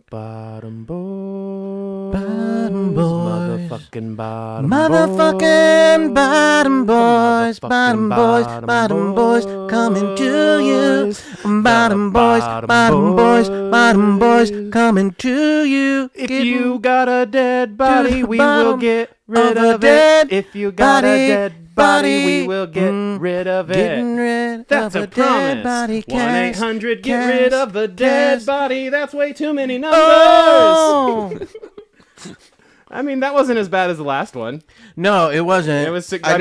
Bottom boys. Bottom boys. Motherfucking bottom Motherfucking bottom boys. Motherfucking Bottom boys. Bottom boys. Coming to you. Bottom boys. Bottom boys. Bottom boys. Coming to you. If you got a dead body, we will get rid of a of dead it. If you got a body, dead body, we body, will get rid of it. Getting rid That's of a a dead promise. body. 1-800 get cast, rid of the dead cast. body. That's way too many numbers. Oh! I mean, that wasn't as bad as the last one. No, it wasn't. It was. I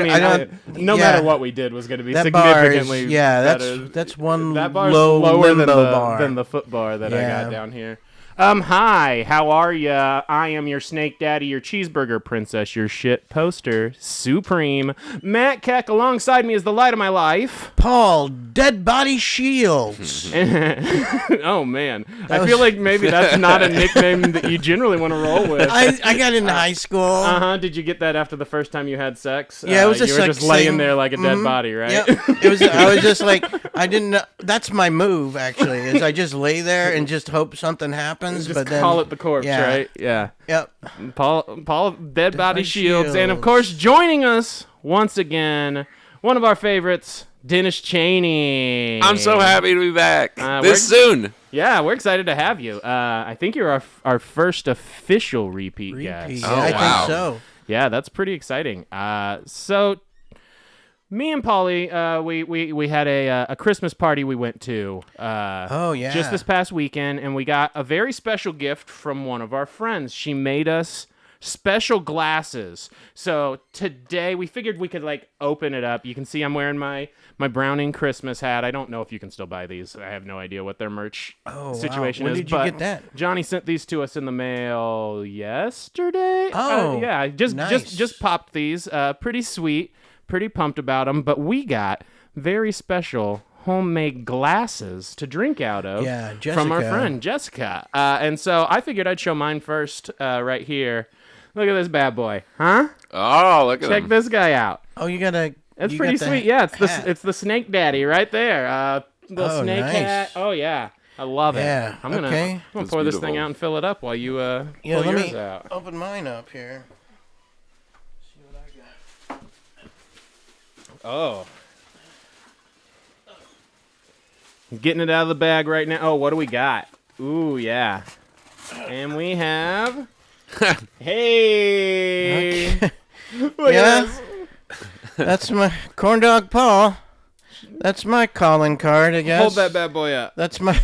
No yeah. matter what we did was going to be That bar is, significantly. yeah, better. that's one That bar's low lower limbo bar. than the foot bar that I Yeah. got down here. Hi, how are ya? I am your snake daddy, your cheeseburger princess, your shit poster, supreme. Matt Keck alongside me is the light of my life. Paul Dead Body Shields. Oh, man. I feel like maybe that's not a nickname that you generally want to roll with. I got into high school. Uh-huh. Did you get that after the first time you had sex? Yeah, it was you just were like just laying saying- there like a dead body, right? Yep. I was just like, I didn't know. That's my move, actually, is I just lay there and just hope something happens. Just but then, call it the corpse, yeah. right? Yeah. Yep. Paul Dead Body Body Shields. And of Shields. course, joining us once again, one of our favorites, Dennis Cheney. I'm so happy to be back we're- this soon. Yeah, we're excited to have you. I think you're our first official repeat Repeat. guest. Yeah, Oh, I wow. think so. Yeah, that's pretty exciting. So me and Polly, we had a Christmas party we went to. Oh, yeah. Just this past weekend, and we got a very special gift from one of our friends. She made us special glasses. So today we figured we could like open it up. You can see I'm wearing my Browning Christmas hat. I don't know if you can still buy these. I have no idea what their merch situation When is. did you but get that? Johnny sent these to us in the mail yesterday. Oh, yeah, I just nice. popped these. Pretty sweet. Pretty pumped about them. But we got very special homemade glasses to drink out of Yeah, from our Jessica. friend Jessica. And so I figured I'd show mine first right here. Look at this bad boy. Huh? Oh, look at Check him. this guy out. Oh, you got a. It's you pretty got the sweet. Yeah, hat. it's the snake daddy right there. Little Oh, snake nice. hat. Oh, yeah. I love it. Yeah, I'm gonna okay. That's pour this thing beautiful. out and fill it up while you Yeah, pull let yours me out. open mine up here. See what I got. Oh. Getting it out of the bag right now. Oh, what do we got? Ooh, yeah. And we have... Hey! Okay. Look Yeah. at this. That's my corn dog Paul. That's my calling card, I guess. Hold that bad boy up. That's my.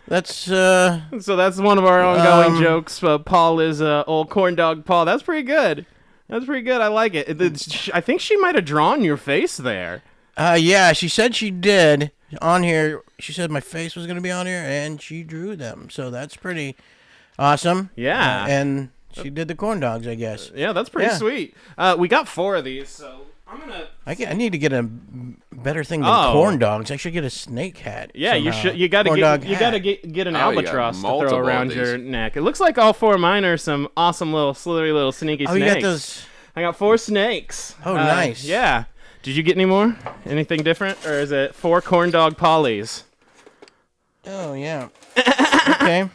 That's So that's one of our ongoing Um, jokes. Paul is old corn dog Paul. That's pretty good. That's pretty good. I like it. I think she might have drawn your face there. yeah, she said she did on here. She said my face was gonna be on here, and she drew them. So that's pretty awesome. Yeah. And she did the corn dogs, I guess. Yeah, that's pretty Yeah. sweet. We got 4 of these, so I'm gonna. I need to get a better thing than Oh. corn dogs. I should get a snake hat. Yeah, you somehow. should. You gotta Corn dog get. You hat. gotta get an Oh, you got albatross to throw multiple of around these. your neck. It looks like all 4 of mine are some awesome little slithery little sneaky Oh, snakes. you got those. I got 4 snakes. Oh, nice. Yeah. Did you get any more? Anything different, or is it 4 corn dog pollies? Oh yeah. Okay.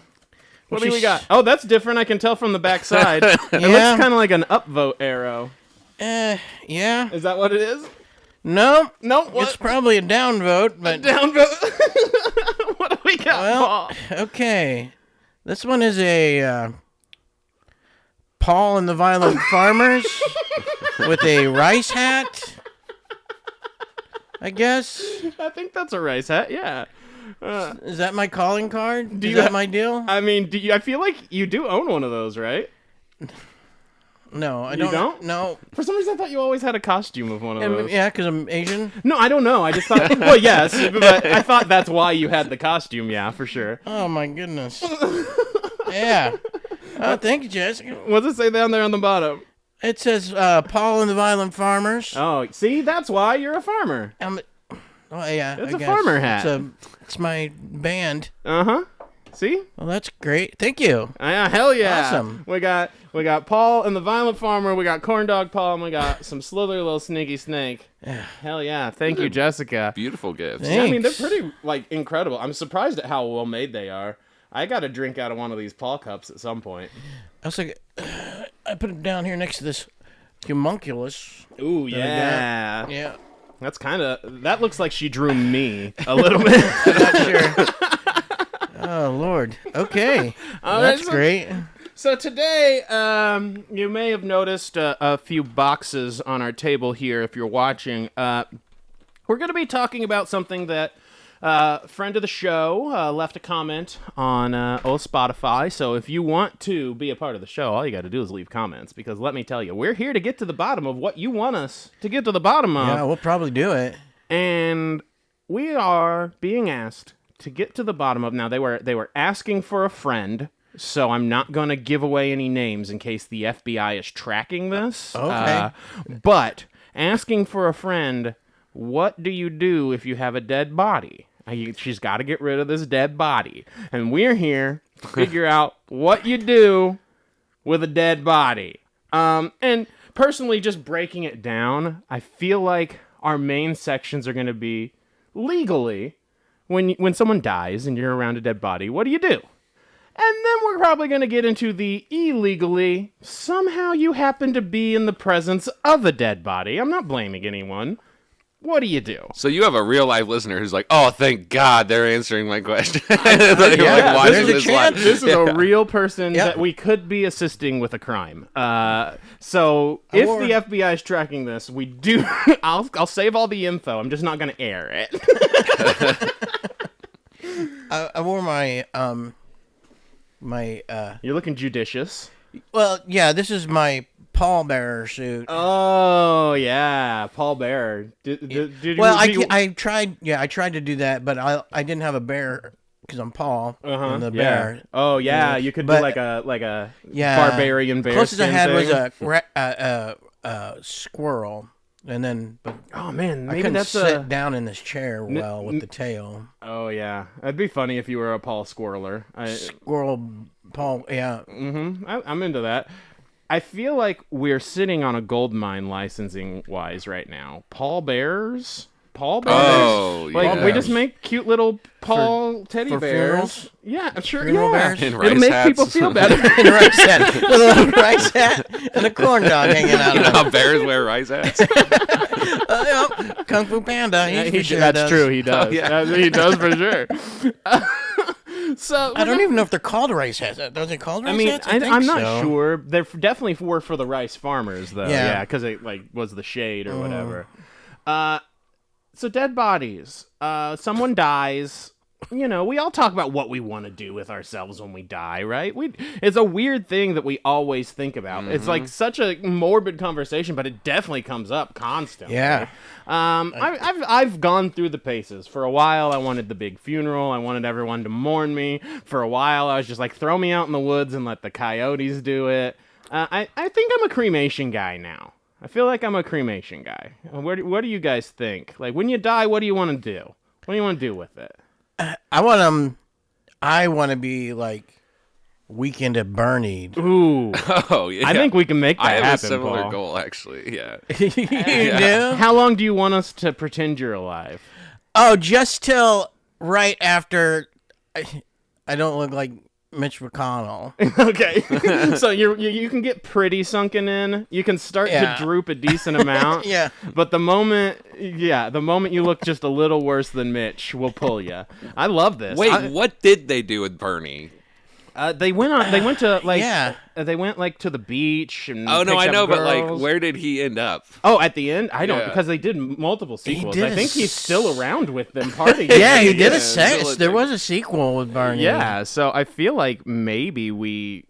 What do we got? Oh, that's different. I can tell from the back side. It Yeah. looks kind of like an upvote arrow. Yeah. Is that what it is? No. No. What? It's probably a downvote, but Downvote. What do we got, well, Paul? okay. This one is a Paul and the Violent Farmers with a rice hat. I guess. I think that's a rice hat. Yeah. Is that my calling card? Do Is you that ha- my deal? I mean, I feel like you do own one of those, right? No, I You don't. don't? No. For some reason, I thought you always had a costume of one of those. Yeah, because I'm Asian. No, I don't know. I just thought. Well, yes, but I thought that's why you had the costume. Yeah, for sure. Oh my goodness. Yeah. Oh, thank you, Jessica. What's it say down there on the bottom? It says Paul and the Violent Farmers. Oh, see, that's why you're a farmer. Oh yeah, It's I a guess. farmer hat. It's my band. Uh huh. See? Well, that's great. Thank you. Hell yeah. Awesome. We got Paul and the Violent Farmer. We got Corn Dog Paul, and we got some slithery little sneaky snake. Hell yeah. Thank you, Jessica. Beautiful gifts. Thanks. I mean, they're pretty, like, incredible. I'm surprised at how well made they are. I got to drink out of one of these Paul cups at some point. I was like, I put it down here next to this homunculus. Ooh, yeah. Yeah. That looks like she drew me a little bit. Not sure. Oh, Lord. Okay. That's great. So today, you may have noticed a few boxes on our table here if you're watching. We're going to be talking about something that a friend of the show left a comment on Spotify. So if you want to be a part of the show, all you got to do is leave comments. Because let me tell you, we're here to get to the bottom of what you want us to get to the bottom of. Yeah, we'll probably do it. And we are being asked to get to the bottom of. Now, they were asking for a friend. So I'm not going to give away any names in case the FBI is tracking this. Okay. But asking for a friend, what do you do if you have a dead body? She's got to get rid of this dead body. And we're here to figure out what you do with a dead body. And personally, just breaking it down, I feel like our main sections are going to be legally, when someone dies and you're around a dead body, what do you do? And then we're probably going to get into the illegally. Somehow you happen to be in the presence of a dead body. I'm not blaming anyone. What do you do? So you have a real life listener who's like, "Oh, thank God they're answering my question." There's a chance. This is a real person that we could be assisting with a crime. So if the FBI is tracking this, we do. I'll save all the info. I'm just not going to air it. I wore my You're looking judicious. Well, yeah, this is my pallbearer suit. Oh yeah, pallbearer. I tried to do that, but I didn't have a bear because I'm Paul and the bear. Oh yeah, you could do like a barbarian bear. Closest I had thing. was a squirrel, and then oh man, maybe I couldn't that's sit down in this chair well with the tail. Oh yeah, it'd be funny if you were a Paul Squirreler. Squirrel Paul, yeah. I'm into that. I feel like we're sitting on a gold mine licensing wise right now. Paul bears. Oh, like we just make cute little Paul teddy for bears. Funerals? Yeah, sure. Funeral Yeah, bears? In it'll rice make hats. people feel better. In a rice hat, with a little rice hat and a corn dog hanging out. You know how bears wear rice hats? Kung Fu Panda. That's true. He does. Oh, yeah. He does for sure. So I don't even know if they're called rice hats. Are they called rice hats? I'm not so. sure. They're definitely were for the rice farmers, though. Yeah. Yeah, because it was the shade or whatever. So dead bodies. Someone dies. You know, we all talk about what we want to do with ourselves when we die, right? It's a weird thing that we always think about. It's like such a morbid conversation, but it definitely comes up constantly. Yeah. I've gone through the paces. For a while, I wanted the big funeral. I wanted everyone to mourn me. For a while, I was just like, throw me out in the woods and let the coyotes do it. I think I'm a cremation guy now. I feel like I'm a cremation guy. What do you guys think? Like, when you die, what do you want to do? What do you want to do with it? I want to be like Weekend at Bernie. Ooh. Oh, yeah. I think we can make that I have happen, a similar Paul. goal, actually. Yeah. You do? How long do you want us to pretend you're alive? Oh, just till right after I don't look like Mitch McConnell. Okay. So you can get pretty sunken in. You can start to droop a decent amount. Yeah. But the moment you look just a little worse than Mitch, we'll pull you. I love this. Wait, what did they do with Bernie? They went to they went like to the beach and Oh, no, picked I up know, but girls. like, where did he end up? Oh, at the end? I don't, Yeah. because they did multiple sequels. did I a think he's still around with them partying. Yeah, he did Yeah, a sex. still a There thing. was a sequel with Barney. Yeah, so I feel like maybe we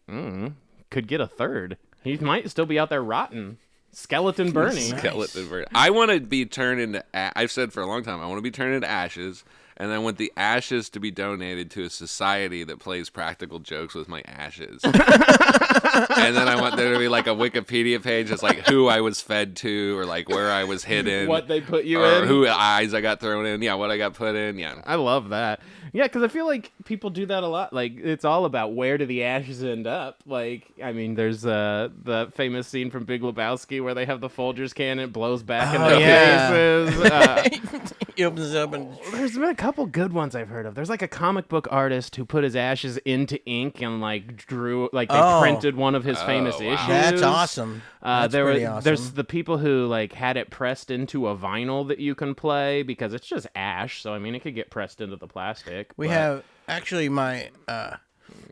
could get a third. He might still be out there rotting. Skeleton Bernie. Skeleton Bernie. I want to be turned into, I've said for a long time, I want to be turned into ashes, and I want the ashes to be donated to a society that plays practical jokes with my ashes. And then I want there to be like a Wikipedia page that's like who I was fed to, or like where I was hidden. What they put you or in. who eyes I got thrown in. Yeah, what I got put in. Yeah. I love that. Yeah, because I feel like people do that a lot. Like, it's all about where do the ashes end up. Like, I mean, there's the famous scene from Big Lebowski where they have the Folgers can and it blows back in their faces. He opens it up and... There's been a couple good ones I've heard of. There's like a comic book artist who put his ashes into ink and like drew, like they printed one of his famous issues. That's awesome. That's pretty awesome. There's the people who like had it pressed into a vinyl that you can play because it's just ash. So I mean, it could get pressed into the plastic. We have actually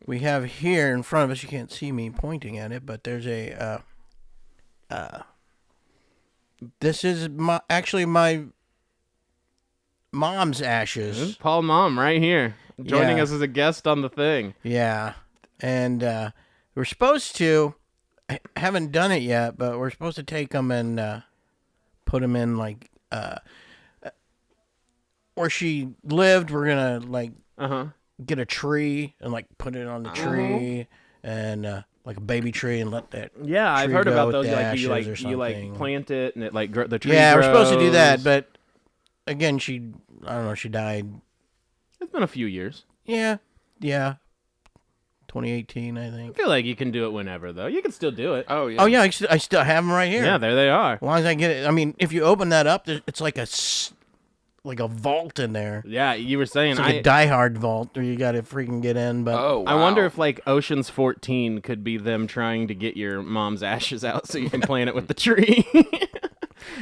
we have here in front of us. You can't see me pointing at it, but there's a. This is my mom's ashes. Paul Mom right here joining us as a guest on the thing. Yeah, and we're supposed to. I haven't done it yet, but we're supposed to take them and put them in like where she lived. We're gonna like get a tree and like put it on the tree and like a baby tree and let that. Yeah, I've heard about those. Like you plant it and it like the tree. Yeah, grows. We're supposed to do that, but again, I don't know. She died. It's been a few years. Yeah. 2018, I think. I feel like you can do it whenever, though. You can still do it. Oh, yeah. Oh, yeah, I still have them right here. Yeah, there they are. As long as I get it. I mean, if you open that up, it's like a vault in there. Yeah, you were saying. It's like a Die Hard vault where you got to freaking get in. But wow. I wonder if, like, Ocean's 14 could be them trying to get your mom's ashes out so you can plant it with the tree.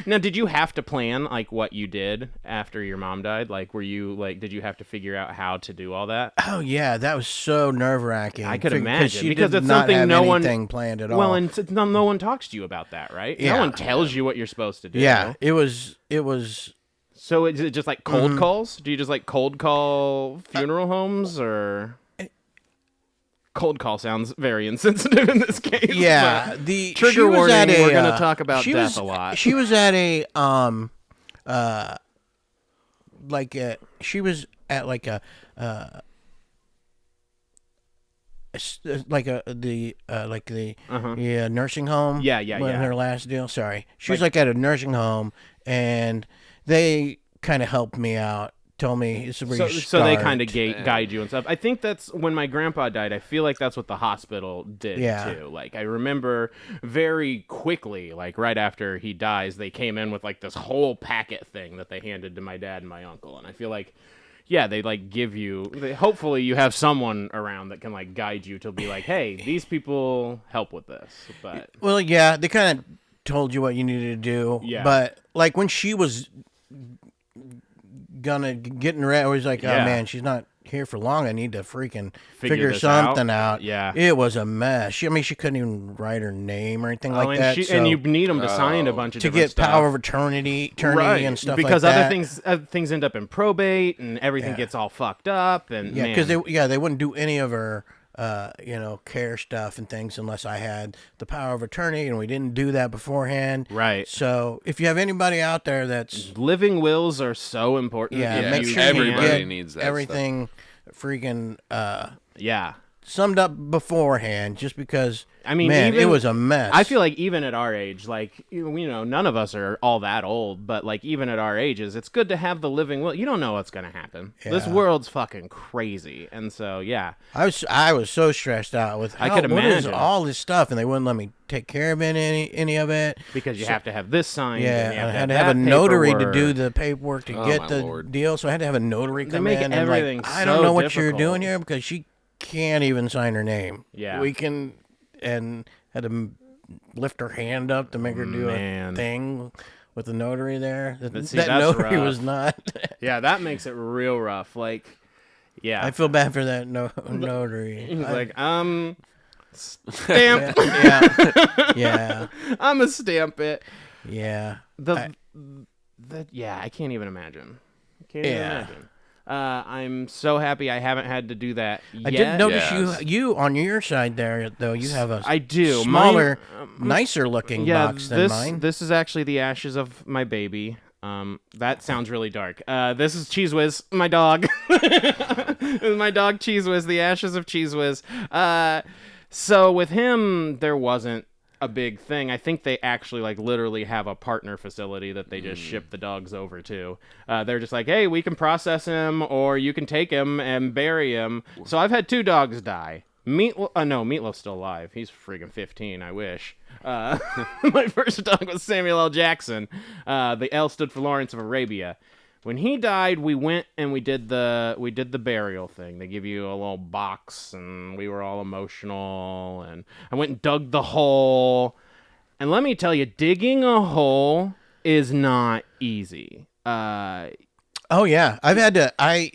Now, did you have to plan, like, what you did after your mom died? Like, did you have to figure out how to do all that? Oh, yeah, that was so nerve-wracking. I could imagine. Because it's not something have no anything one planned at all. Well, and no one talks to you about that, right? Yeah. No one tells you what you're supposed to do. Yeah, it was. So is it just like cold calls? Do you just like cold call funeral homes or... Cold call sounds very insensitive in this case. Yeah, trigger warning. We're going to talk about death a lot. She was at a nursing home. Yeah. Her last deal. Sorry, she was like at a nursing home, and they kind of helped me out. Told me this is where you start. So they kind of guide you and stuff. I think that's when my grandpa died. I feel like that's what the hospital did too. Like I remember very quickly, like right after he dies, they came in with like this whole packet thing that they handed to my dad and my uncle, and I feel like, yeah, they like give you. Hopefully, you have someone around that can like guide you to be like, hey, these people help with this. But well, yeah, they kind of told you what you needed to do. Yeah. But like when she was getting ready, I was like, oh man, she's not here for long. I need to freaking figure something out. Yeah, it was a mess. She couldn't even write her name or anything like that. And you need them to sign a bunch of to different get power of attorney and stuff because like that. other things end up in probate and everything gets all fucked up and because they wouldn't do any of her care stuff and things unless I had the power of attorney, and we didn't do that beforehand. Right. So if you have anybody out there that's living wills are so important. Make sure everybody you needs that everything freaking summed up beforehand, just because I mean, man, it was a mess. I feel like even at our age, like, none of us are all that old, but like even at our ages, it's good to have the living will. You don't know what's going to happen. Yeah. This world's fucking crazy. And so, yeah. I was so stressed out with I could imagine. What is all this stuff, and they wouldn't let me take care of any of it. Because you have to have this signed. Yeah, and you have I had to to have a notary paperwork. to do the paperwork to get the Lord. deal, so I had to have a notary come make in everything and like, I so don't know what you're difficult. doing here, because she can't even sign her name. Yeah. And had to lift her hand up to make her do a thing with the notary there. That notary rough. was not. Yeah, that makes it real rough. Like, yeah. I feel bad for that notary. He's like, stamp. Yeah. I'm a stamp it. Yeah. I can't even imagine. I'm so happy I haven't had to do that yet. I did notice you on your side there, though. You have a smaller, nicer looking box than mine. This is actually the ashes of my baby. That sounds really dark. This is Cheese Whiz, my dog. This is my dog Cheese Whiz, the ashes of Cheese Whiz. So with him, there wasn't a big thing. I think they actually like literally have a partner facility that they just ship the dogs over to. They're just like, hey, we can process him, or you can take him and bury him. So I've had 2 dogs die. Meatloaf's still alive. He's freaking 15. I wish. My first dog was Samuel L. Jackson. The L stood for Lawrence of Arabia. When he died, we went and we did the burial thing. They give you a little box, and we were all emotional. And I went and dug the hole. And let me tell you, digging a hole is not easy. Oh yeah, I've had to.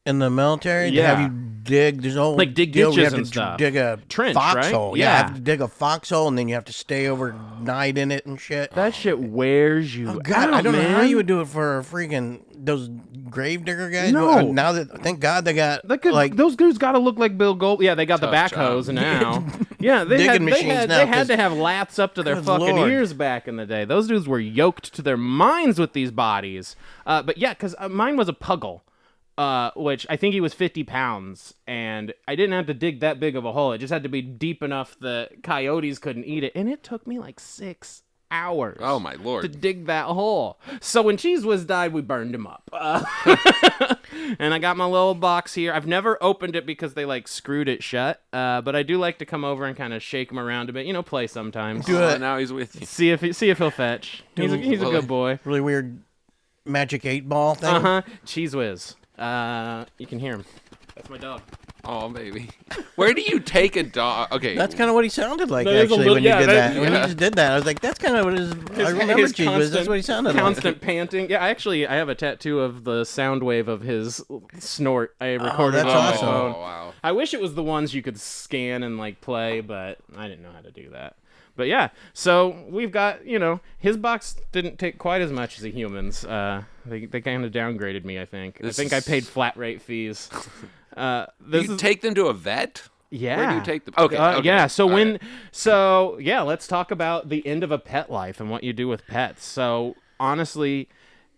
In the military, they have you dig. There's all like dig deal, ditches you have and to stuff. Dig a trench, foxhole. right? Yeah, you have to dig a foxhole, and then you have to stay overnight in it and shit. That shit wears you. Oh God, out, I don't know how man. you would do it for freaking those grave digger guys. No. Now that thank God they got those dudes got to look like Bill Gold. Yeah, they got the Tough backhoes job. now. Yeah, they Digging had machines now, they had 'cause- to have lats up to their Good fucking Lord. ears back in the day. Those dudes were yoked to their minds with these bodies. But yeah, because mine was a puggle. Which I think he was 50 pounds, and I didn't have to dig that big of a hole. It just had to be deep enough that coyotes couldn't eat it, and it took me like 6 hours. Oh my Lord. To dig that hole. So when Cheese Whiz died, we burned him up. And I got my little box here. I've never opened it because they like screwed it shut, but I do like to come over and kind of shake him around a bit. Play sometimes. Do it. Now he's with you. See if he'll fetch. He's a good boy. really weird magic 8-ball thing. Uh-huh. Cheese Whiz. You can hear him. That's my dog. Oh, baby. Where do you take a dog? Okay. That's kind of what he sounded like, That is a actually, little- when you yeah, did that- that. When you just did that, I was like, that's kind of what I remember His Cheese Whiz. That's what he sounded like. constant panting. Yeah, I have a tattoo of the sound wave of his snort. I recorded that's it on awesome. my phone. Oh, wow. I wish it was the ones you could scan and like play, but I didn't know how to do that. But yeah, so we've got, his box didn't take quite as much as a human's. They kind of downgraded me, I think. I think I paid flat rate fees. You take them to a vet? Yeah. Where do you take them? Okay. Yeah. So All right. let's talk about the end of a pet life and what you do with pets. So honestly,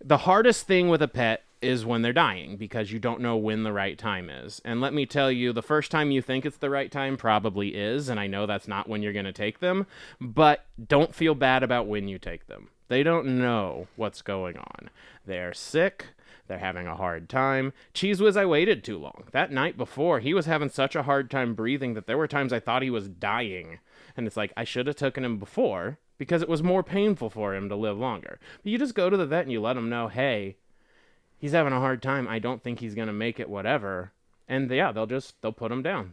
the hardest thing with a pet is when they're dying, because you don't know when the right time is. And let me tell you, the first time you think it's the right time probably is, and I know that's not when you're going to take them, but don't feel bad about when you take them. They don't know what's going on. They're sick. They're having a hard time. Cheese Whiz, I waited too long. That night before, he was having such a hard time breathing that there were times I thought he was dying. And it's like, I should have taken him before, because it was more painful for him to live longer. But you just go to the vet and you let him know, hey, he's having a hard time. I don't think he's going to make it, whatever. And yeah, they'll put him down.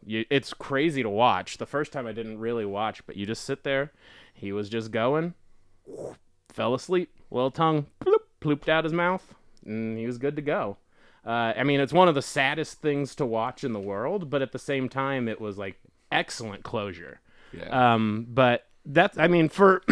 It's crazy to watch. The first time I didn't really watch, but you just sit there. He was just going, fell asleep, little tongue, bloop, plooped out his mouth, and he was good to go. It's one of the saddest things to watch in the world, but at the same time, it was like excellent closure. Yeah. But that's, for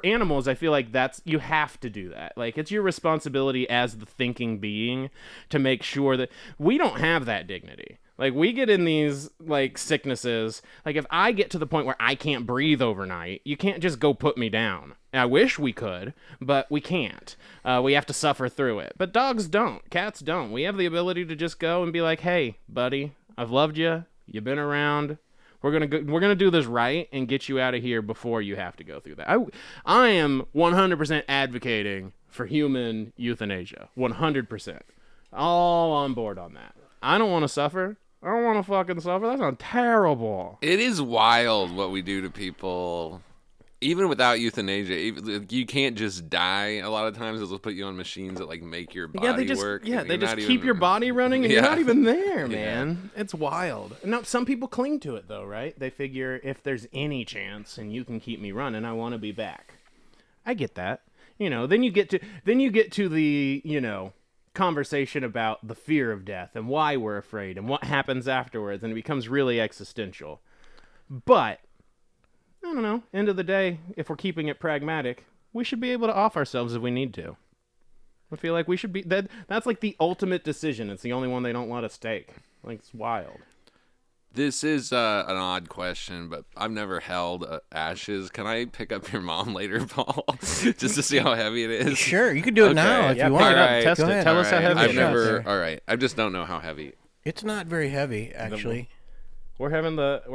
animals, I feel like you have to do that. Like, it's your responsibility as the thinking being to make sure that we don't have that dignity. Like, we get in these, like, sicknesses. Like, if I get to the point where I can't breathe overnight, you can't just go put me down. I wish we could, but we can't. We have to suffer through it. But dogs don't. Cats don't. We have the ability to just go and be like, hey, buddy, I've loved you. You've been around. We're gonna do this right and get you out of here before you have to go through that. I am 100% advocating for human euthanasia. 100%. All on board on that. I don't want to suffer. I don't want to fucking suffer. That sounds terrible. It is wild what we do to people. Even without euthanasia, you can't just die. A lot of times they'll put you on machines that like make your body work. They just keep your body running and you're not even there, man. It's wild. Now, some people cling to it though, right? They figure if there's any chance and you can keep me running, I want to be back. I get that. Then you get to the, conversation about the fear of death and why we're afraid and what happens afterwards, and it becomes really existential. But I don't know. End of the day, if we're keeping it pragmatic, we should be able to off ourselves if we need to. I feel like we should be. That's like the ultimate decision. It's the only one they don't let us take. Like, it's wild. This is an odd question, but I've never held ashes. Can I pick up your mom later, Paul, just to see how heavy it is? Sure, you can do it now if you want. Pick it up, Alright, test go it. ahead. Tell us how Alright, heavy I've it is. never. All right, I just don't know how heavy. It's not very heavy, actually. We're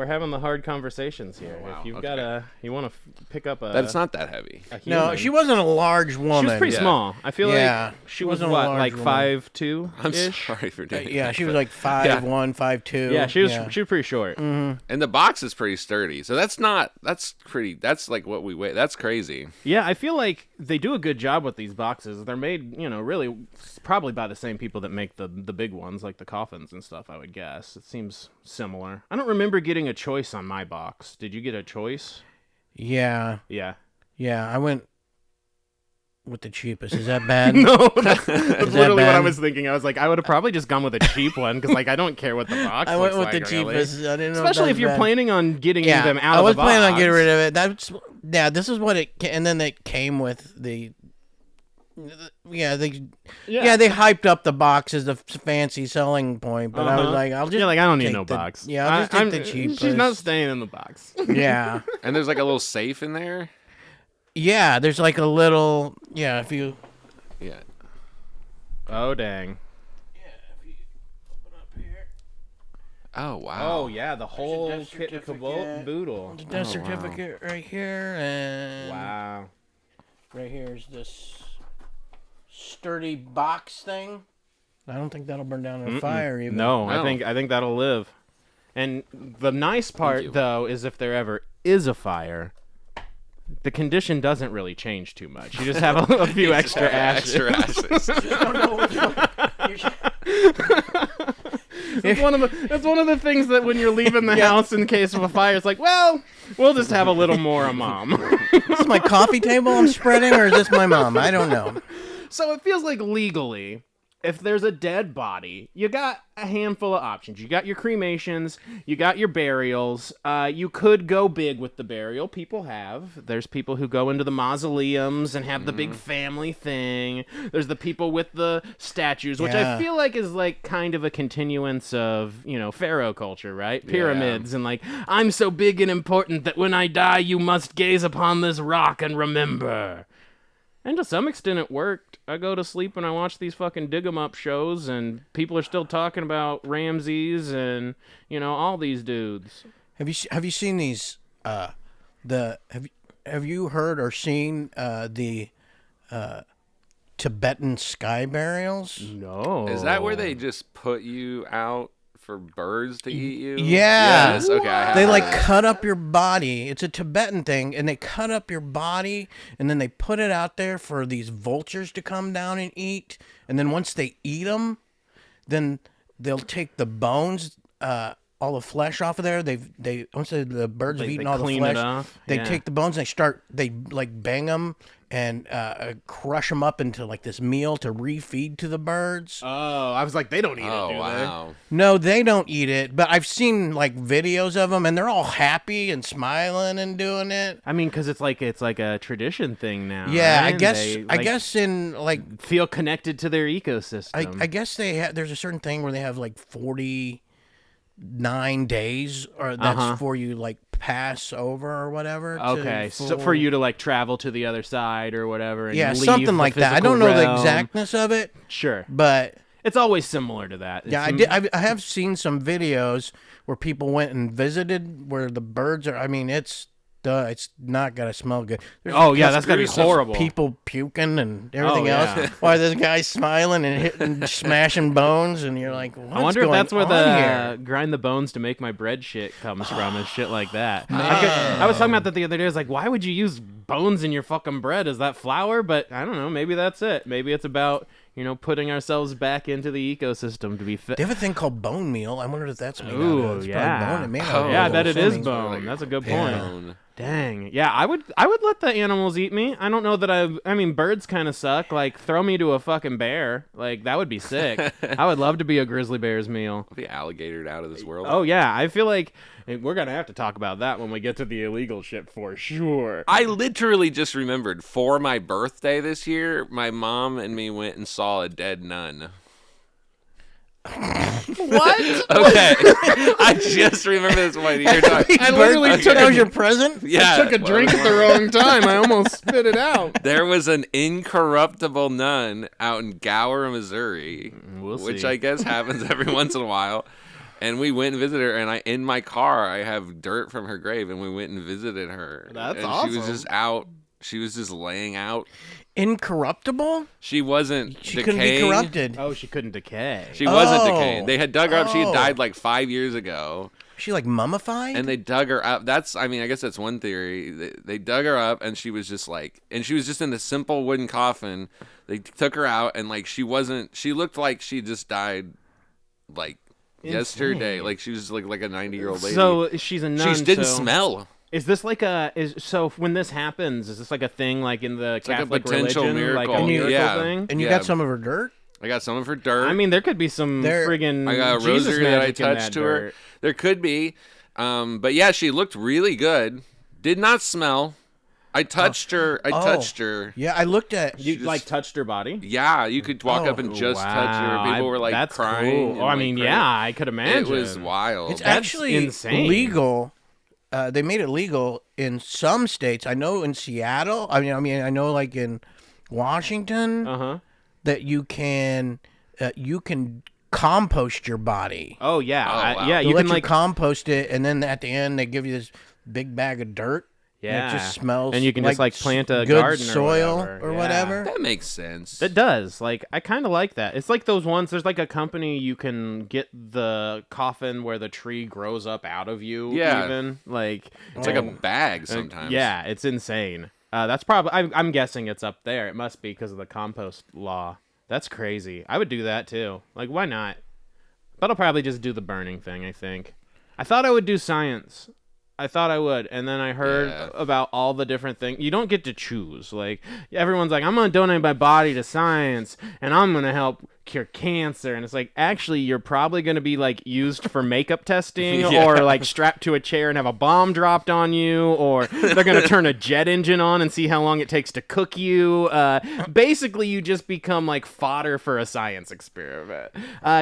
having the hard conversations here. Oh, wow. If you've Okay. got you want to pick up a. That's not that heavy. a No, human. she wasn't a large woman. She was pretty Yeah. small. I feel Yeah, like she she was wasn't a what, large like woman. 5'2" I'm ish. sorry for doing Yeah, that, she was but- like 5'1", 5'2". Yeah, she was pretty short. And the box is pretty sturdy, so that's like what we weigh. That's crazy. Yeah, I feel like they do a good job with these boxes. They're made, really probably by the same people that make the big ones, like the coffins and stuff, I would guess. It seems similar. I don't remember getting a choice on my box. Did you get a choice? Yeah, Yeah. yeah. I went with the cheapest. Is that bad? No, that's literally what I bad? was thinking. I was like, I would have probably just gone with a cheap one because, like, I don't care what the box I looks went with like, the really. cheapest. I didn't know. Especially if that you're was bad. planning on getting Yeah, them out I of was the box. planning on getting rid of it. This is what it. And then it came with the. Yeah, they hyped up the box as the fancy selling point, but I was like, I'll just. You're like, I don't need take no the- box. Yeah, I'll just take the She's cheapest. not staying in the box. Yeah, And there's like a little safe in there. yeah. There's like a little. Yeah, if you. Yeah. Oh, dang. Yeah, if you open up here. Oh wow. Oh, yeah, the whole death kit and certificate. boodle. Death wow. certificate right here, and Wow. right here is this sturdy box thing. I don't think that'll burn down in a fire. Even. No, No. I think that'll live. And the nice you. part, though, is if there ever is a fire, the condition doesn't really change too much. You just have a few extra ashes. Extra ashes. I don't know which one. You should- That's one of the things that when you're leaving the house in case of a fire, it's like, well, we'll just have a little more of mom. This is my coffee table I'm spreading, or is this my mom? I don't know. So it feels like legally, if there's a dead body, you got a handful of options. You got your cremations, you got your burials. You could go big with the burial. People have. There's people who go into the mausoleums and have the big family thing. There's the people with the statues, which I Yeah. feel like is like kind of a continuance of, pharaoh culture, right? Pyramids and like, I'm so big and important that when I die, you must gaze upon this rock and remember. And to some extent, it worked. I go to sleep and I watch these fucking dig 'em up shows, and people are still talking about Ramses and all these dudes. Have you seen these? Have you heard or seen the Tibetan sky burials? No, Is that where they just put you out for birds to eat you? Yeah. Yes. Okay. I have They heard like that. cut up your body. It's a Tibetan thing, and they cut up your body, and then they put it out there for these vultures to come down and eat. And then once they eat them, then they'll take the bones, all the flesh off of there. Once the birds have They eaten all the clean it flesh, off? they Yeah. take the bones and they like bang them and crush them up into like this meal to refeed to the birds. Oh, I was like, they don't eat Oh it, do wow. No, they don't eat it, but I've seen like videos of them, and they're all happy and smiling and doing it. I mean, because it's like a tradition thing now. Yeah, right? I guess They, I guess in like feel connected to their ecosystem. I guess there's a certain thing where they have like 49 days, or that's before you like pass over or whatever. to Okay, so full- for you to like travel to the other side or whatever. And yeah, leave something the like that. I physical don't know the realm. exactness of it, Sure, but it's always similar to that. yeah, It's- I have seen some videos where people went and visited where the birds are. I mean, it's not gonna smell good. Oh yeah, that's gotta be gruesome. horrible. People puking and everything Oh, yeah. else. While this guy's smiling and hitting, smashing bones, and you're like, what's I wonder if going that's where on the here? grind the bones to make my bread shit comes from and shit like that. I was talking about that the other day. I was like, why would you use bones in your fucking bread? Is that flour? But I don't know. Maybe that's it. Maybe it's about putting ourselves back into the ecosystem to be fit. They have a thing called bone meal. I wonder if that's made out Ooh, of. It's yeah. probably bone. Made out Oh, of Yeah, I bet it is something. bone. That's a good point. Bone. Dang. Yeah, I would let the animals eat me. I don't know that I mean, birds kind of suck. Like, throw me to a fucking bear. Like, that would be sick. I would love to be a grizzly bear's meal. I'll be alligatored out of this world. Oh, yeah. I feel like we're going to have to talk about that when we get to the illegal shit for sure. I literally just remembered for my birthday this year, my mom and me went and saw a dead nun. What? Okay. I just remember this one. You're talking. I literally took That was your present? Yeah. took a drink at the wrong time. I almost spit it out. There was an incorruptible nun out in Gower, Missouri, We'll which see. I guess happens every once in a while. And we went and visited her, and in my car I have dirt from her grave, and we went and visited her. That's and awesome. She was just out. She was just laying out. Incorruptible? She wasn't She decaying. couldn't be corrupted. Oh, she couldn't decay. She wasn't Oh. decaying. They had dug her up. She had Oh. died like 5 years ago. She like mummified? And they dug her up. I guess that's one theory. They dug her up, and she was just in this simple wooden coffin. They took her out, and like she looked like she just died like yesterday. Like she was like a 90-year-old lady. So she's a nun. She didn't so smell. Is this like so when this happens, is this like a thing like in the like a Catholic potential religion, like a miracle. miracle Yeah. thing? and you Yeah. got some of her dirt? I got some of her dirt. I mean, there could be some There- friggin' I got a Jesus rosary that I magic in touched that to her. dirt. There could be. But yeah, she looked really good. Did not smell. I touched her. I touched her. Yeah, I looked at... You just- like touched her body? Yeah, you could walk up and just touch her. People were like that's crying. Cool. and, Oh, I like, mean, crying. yeah, I could imagine. It was wild. It's That's actually insane. legal. They made it legal in some states. I know in Seattle. I mean, I know like in Washington that you can compost your body. Oh yeah, wow. yeah. They You let can you like compost it, and then at the end they give you this big bag of dirt. yeah, And it just smells. and you can just like plant a good garden soil or whatever. whatever. That makes sense. It does. Like, I kind of like that. It's like those ones. There's like a company you can get the coffin where the tree grows up out of you. Yeah. Even like It's like a bag sometimes. yeah, it's insane. That's probably. I'm guessing it's up there. It must be because of the compost law. That's crazy. I would do that too. Like, why not? But I'll probably just do the burning thing. I think. I thought I would do science. I thought I would, and then I heard about all the different things. You don't get to choose. Like, everyone's like, I'm going to donate my body to science, and I'm going to help cure cancer. And it's like, actually, you're probably going to be, like, used for makeup testing or, like, strapped to a chair and have a bomb dropped on you, or they're going to turn a jet engine on and see how long it takes to cook you. Basically, you just become, like, fodder for a science experiment.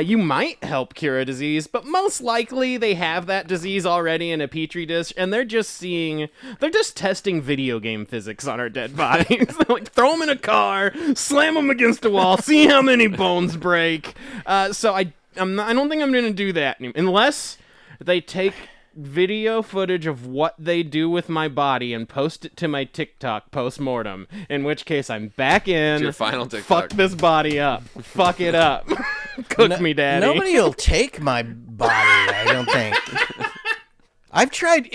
You might help cure a disease, but most likely they have that disease already in a petri dish, and they're just testing video game physics on our dead bodies. Like, throw them in a car, slam them against a wall, see how many bones break. So I don't think I'm going to do that unless they take video footage of what they do with my body and post it to my TikTok post-mortem, in which case I'm back in. It's your final TikTok. Fuck this body up. Fuck it up. Cook me, daddy. Nobody will take my body. I don't think. I've tried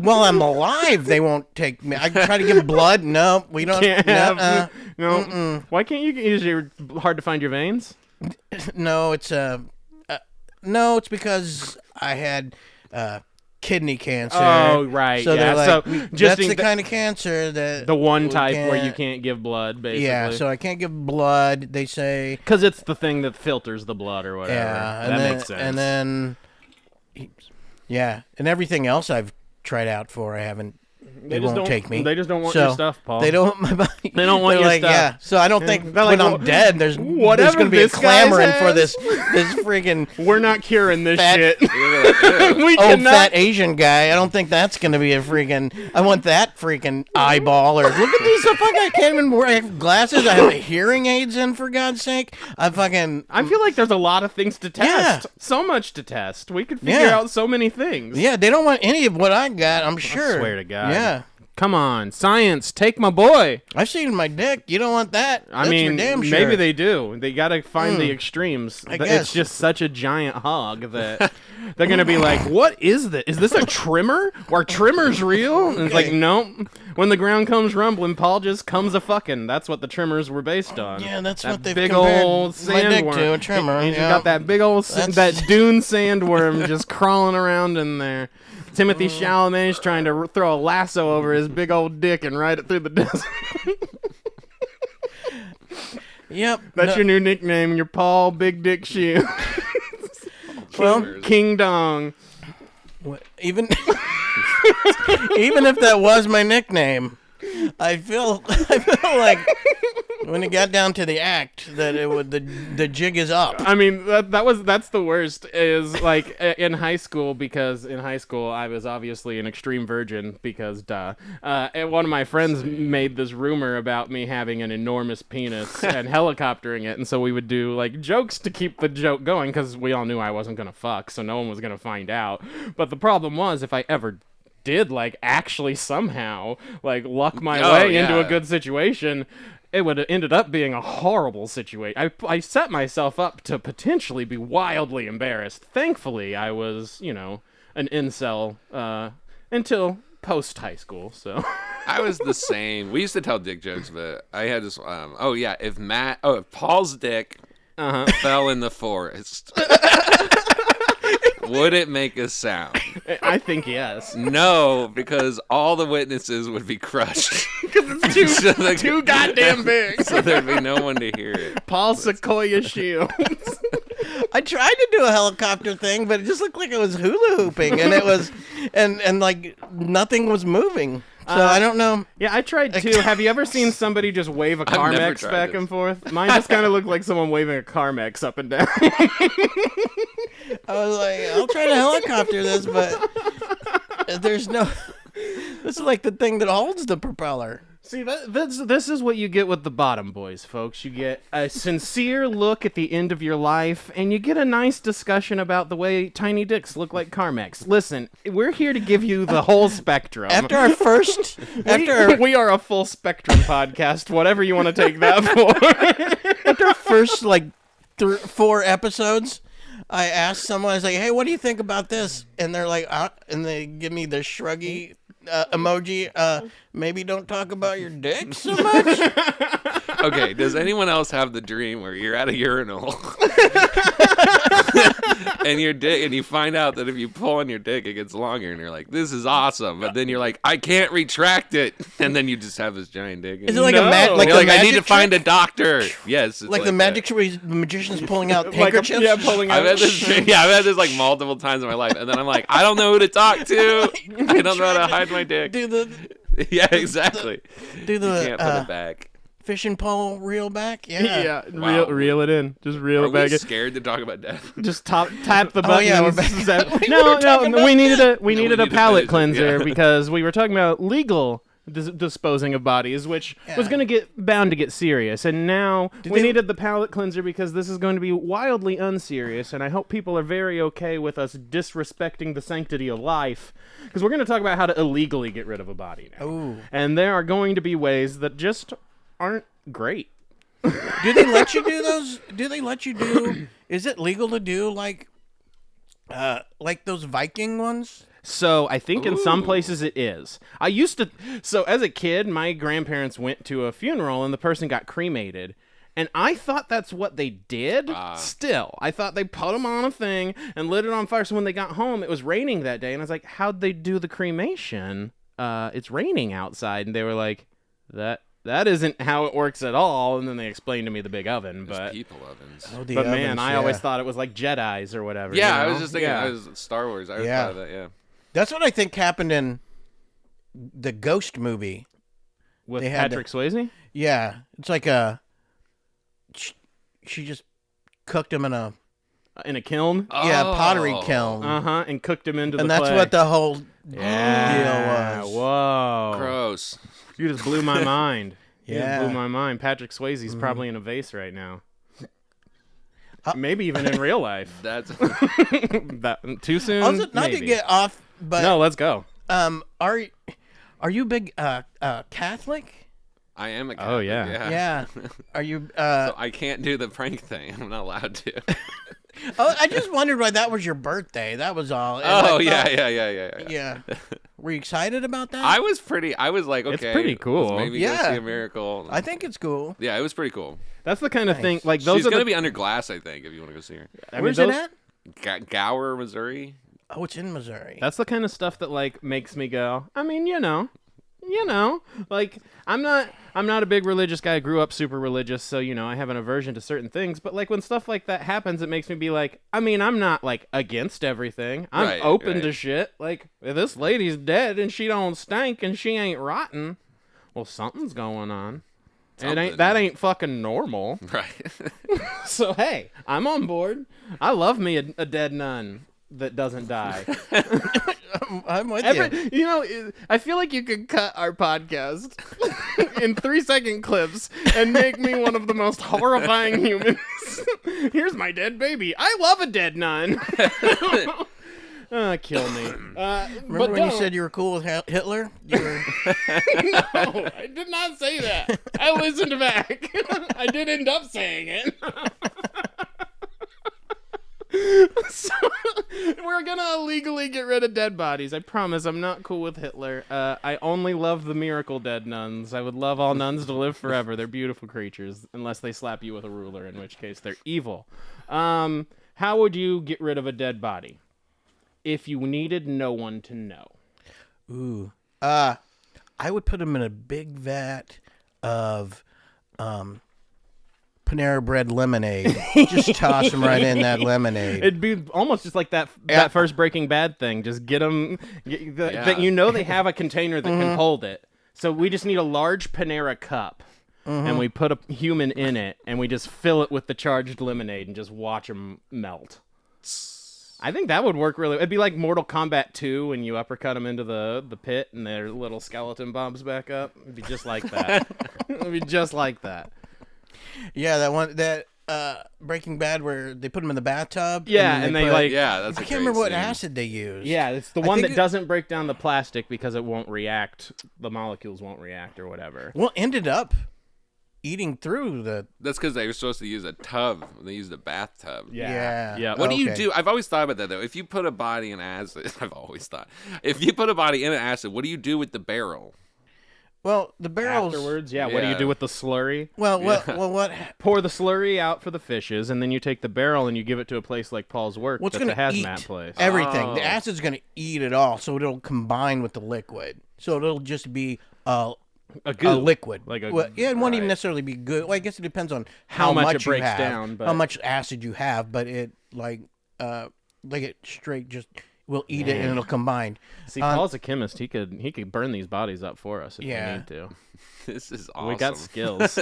while I'm alive. They won't take me. I try to give blood. No, we don't. Can't have. No. Mm-mm. Why can't you? Is it hard to find your veins? No, it's no, it's because I had kidney cancer. Oh, right. So yeah. they're So like, just that's the kind of cancer that the one we type where you can't- can't give blood, basically. Yeah, so I can't give blood. They say. Because it's the thing that filters the blood or whatever. Yeah, that makes sense. And then, yeah, and everything else I've tried out for, I haven't. They just won't don't take me. They just don't want So, your stuff, Paul. They don't want my body. They don't want They're your like, stuff. Yeah, so I don't think They're when like, I'm dead, there's whatever going to be a this guy clamoring for has. this freaking We're not curing this Fat- shit. Yeah. We old cannot. fat Asian guy. I don't think that's going to be a freaking. I want that freaking eyeball. Or look at these. I can't even wear. I have glasses. I have hearing aids in. For God's sake, I fucking. I feel like there's a lot of things to test. Yeah. So much to test. We could figure Yeah. out so many things. Yeah, they don't want any of what I got. I'm sure. I swear to God. Yeah. Come on, science, take my boy. I've seen my dick. You don't want that. I That's mean, for damn sure. maybe they do. They gotta find the extremes. I It's guess. just such a giant hog that they're gonna be like, "What is this? Is this a trimmer? Are trimmers real?" And it's like, Okay. nope. When the ground comes rumbling, Paul just comes a fucking. That's what the trimmers were based on. Yeah, that's that what they've big compared old my dick sandworm. to, a trimmer, He's yeah. got that big old That's- that dune sandworm just crawling around in there. Timothy Chalamet's trying to throw a lasso over his big old dick and ride it through the desert. Yep. That's no- your new nickname. Your Paul Big Dick Shoe. well, King Dong. even even if that was my nickname, I feel like when it got down to the act that it would the jig is up. I mean, that's the worst. Is like in high school, because in high school I was obviously an extreme virgin because duh. And one of my friends made this rumor about me having an enormous penis and helicoptering it, and so we would do like jokes to keep the joke going because we all knew I wasn't gonna fuck, so no one was gonna find out. But the problem was if I ever did like actually somehow like luck my way into a good situation, it would have ended up being a horrible situation. I set myself up to potentially be wildly embarrassed. Thankfully, I was, an incel until post high school. So I was the same. We used to tell dick jokes, but I had this. If Paul's dick fell in the forest, would it make a sound? I think yes. No, because all the witnesses would be crushed. Because it's too goddamn big. So there'd be no one to hear it. Paul Sequoia Shields. I tried to do a helicopter thing, but it just looked like it was hula hooping, and it was, and like nothing was moving. So I don't know. Yeah, I tried too. Have you ever seen somebody just wave a Carmex back and forth? Mine just kind of looked like someone waving a Carmex up and down. I was like, I'll try to helicopter this, but there's no. This is like the thing that holds the propeller. See, this is what you get with the Bottom Boys, folks. You get a sincere look at the end of your life, and you get a nice discussion about the way tiny dicks look like Carmex. Listen, we're here to give you the whole spectrum. After our first... We are a full spectrum podcast, whatever you want to take that for. After our first, 4 episodes, I asked someone, I was like, hey, what do you think about this? And they're like, and they give me the shruggy emoji. Maybe don't talk about your dick so much. Okay, does anyone else have the dream where you're at a urinal and you find out that if you pull on your dick it gets longer, and you're like, this is awesome, but then you're like, I can't retract it, and then you just have this giant dick? Is it like I need to find a doctor? Yes, it's like the magic trick where the magician's pulling out like handkerchiefs. pulling out. I've had this like multiple times in my life, and then I'm like, I don't know who to talk to. I don't know how to hide my dick. Yeah, exactly. Do the you can't put it back. Fishing pole reel back. Yeah. Wow. Reel it in. Just reel it back. Are we scared to talk about death? Just tap the button. Oh yeah, we're back. No. We needed a palate finish it, cleanser because we were talking about legal disposing of bodies, which was going to get bound to get serious, and now we needed the palate cleanser because this is going to be wildly unserious, and I hope people are very okay with us disrespecting the sanctity of life, because we're going to talk about how to illegally get rid of a body now. Ooh. And there are going to be ways that just aren't great. Do they let you do those? Do they let you do? Is it legal to do like those Viking ones? So I think in some places it is. So as a kid, my grandparents went to a funeral and the person got cremated. And I thought that's what they did. Still, I thought they put them on a thing and lit it on fire. So when they got home, it was raining that day. And I was like, how'd they do the cremation? It's raining outside. And they were like, that isn't how it works at all. And then they explained to me the big oven. There's people ovens. Oh, the but ovens, man, I always thought it was like Jedis or whatever. Yeah, you know? I was just thinking, I was Star Wars. I thought of that, yeah. That's what I think happened in the Ghost movie. With Patrick Swayze? Yeah. It's like she just cooked him in a kiln? pottery kiln. And cooked him into the clay. And that's what the whole deal was. Whoa. Gross. You just blew my mind. Yeah. You just blew my mind. Patrick Swayze's probably in a vase right now. Maybe even in real life. That's too soon? Also, not Maybe. to get off, but... No, let's go. Are you big Catholic? I am a Catholic. Oh, yeah. Yeah. Are you... So I can't do the prank thing. I'm not allowed to. I just wondered why that was your birthday. That was all. And yeah. Were you excited about that? I was like, okay. It's pretty cool. Let's maybe go see a miracle. I think it's cool. Yeah, it was pretty cool. That's the kind of thing, like those She's are going to be under glass, I think, if you want to go see her. Where's it at? Gower, Missouri. Oh, it's in Missouri. That's the kind of stuff that like makes me go, I mean, you know, like I'm not a big religious guy. I grew up super religious, so I have an aversion to certain things, but like when stuff like that happens, it makes me be like, I mean, I'm not like against everything. I'm open to shit. Like if this lady's dead and she don't stink and she ain't rotten, Well, something's going on. Something. That ain't fucking normal. Right. So hey, I'm on board. I love me a dead nun that doesn't die. I'm with you. You know, I feel like you could cut our podcast in 3-second clips and make me one of the most horrifying humans. Here's my dead baby. I love a dead nun. Kill me. Remember when you said you were cool with Hitler? You were... No, I did not say that. I listened back. I did end up saying it. So, we're gonna illegally get rid of dead bodies. I promise I'm not cool with Hitler. I only love the miracle dead nuns. I would love all nuns to live forever. They're beautiful creatures, unless they slap you with a ruler, in which case they're evil. How would you get rid of a dead body if you needed no one to know? Ooh. I would put them in a big vat of Panera Bread lemonade. Just toss them right in that lemonade. It'd be almost just like that first Breaking Bad thing. Just get them. They have a container that can hold it. So we just need a large Panera cup, and we put a human in it, and we just fill it with the charged lemonade and just watch them melt. I think that would work really. It'd be like Mortal Kombat 2 when you uppercut them into the pit and their little skeleton bombs back up. It'd be just like that. It'd be just like that. Yeah, that Breaking Bad where they put them in the bathtub. Yeah, and they that's I a can't great remember what scene. acid they used. Yeah, it's the one that doesn't break down the plastic because it won't react. The molecules won't react or whatever. Well, ended up eating through the... That's because they were supposed to use a tub. They used a bathtub. Yeah. What do you do? I've always thought about that, though. If you put a body in acid... I've always thought. If you put a body in an acid, what do you do with the barrel? Well, the barrels... Afterwards, what do you do with the slurry? Well, what... Pour the slurry out for the fishes, and then you take the barrel and you give it to a place like Paul's Work. What's that's a going to hazmat eat place. everything? Oh. The acid's going to eat it all, so it'll combine with the liquid. So it'll just be a liquid. It won't even necessarily be good. Well, I guess it depends on how much it breaks you have, down, but... how much acid you have. But it it straight just will eat it and it'll combine. See, Paul's a chemist. He could burn these bodies up for us if we need to. This is awesome. We got skills.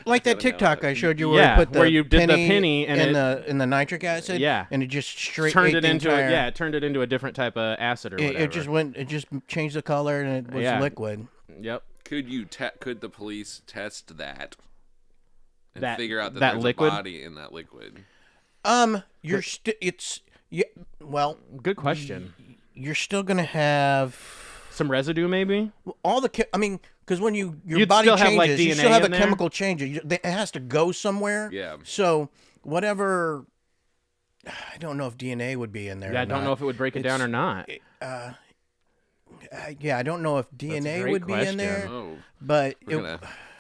Like that TikTok I showed you where you put the where you did the penny and in the nitric acid. Yeah, and it just straight turned ate it into entire, turned it into a different type of acid or whatever. It just changed the color and it was liquid. Yep. Could the police test that and figure out that there's liquid? a body in that liquid? Well, good question. You're still gonna have some residue, maybe. All the because when your You'd body still changes, have, like, you DNA still have a in there? chemical change. It has to go somewhere. Yeah. So whatever, I don't know if DNA would be in there. Yeah, I don't know if it would break it down or not. I don't know if DNA would be in there, Oh, but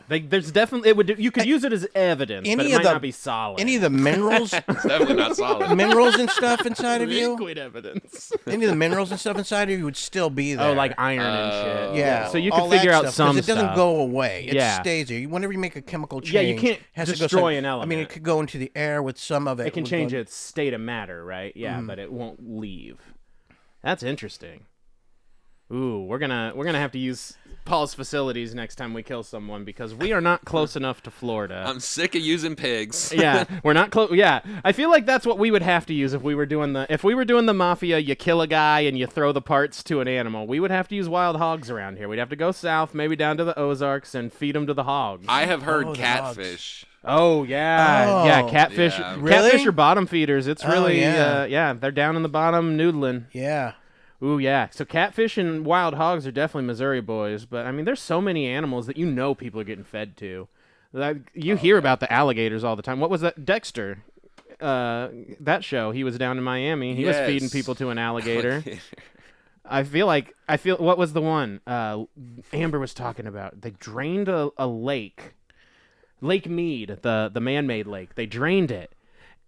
There's definitely you could use it as evidence, but it might not be solid. Any of the minerals, it's definitely not solid. minerals and stuff inside of you, liquid evidence. any of the minerals and stuff inside of you would still be there. Oh, like iron and shit. Yeah. So you all could figure that out stuff, 'cause some it doesn't stuff. go away. It Yeah. stays there. Whenever you make a chemical change, Yeah, you can't it has to go destroy an I mean, element. it could go into the air with some of it. It can would change go- its state of matter, right? Yeah, but it won't leave. That's interesting. Ooh, we're gonna have to use Paul's facilities next time we kill someone because we are not close enough to Florida. I'm sick of using pigs. Yeah, we're not close. Yeah, I feel like that's what we would have to use if we were doing the mafia. You kill a guy and you throw the parts to an animal. We would have to use wild hogs around here. We'd have to go south, maybe down to the Ozarks, and feed them to the hogs. I have heard the catfish. Oh yeah, Oh, catfish. yeah. Really? Catfish are bottom feeders. It's really yeah. they're down in the bottom noodling. Yeah. Ooh, yeah. So catfish and wild hogs are definitely Missouri boys. But, I mean, there's so many animals that people are getting fed to. You hear about the alligators all the time. What was that? Dexter. That show. He was down in Miami. He was feeding people to an alligator. What was the one Amber was talking about? They drained a lake. Lake Mead, the man-made lake. They drained it.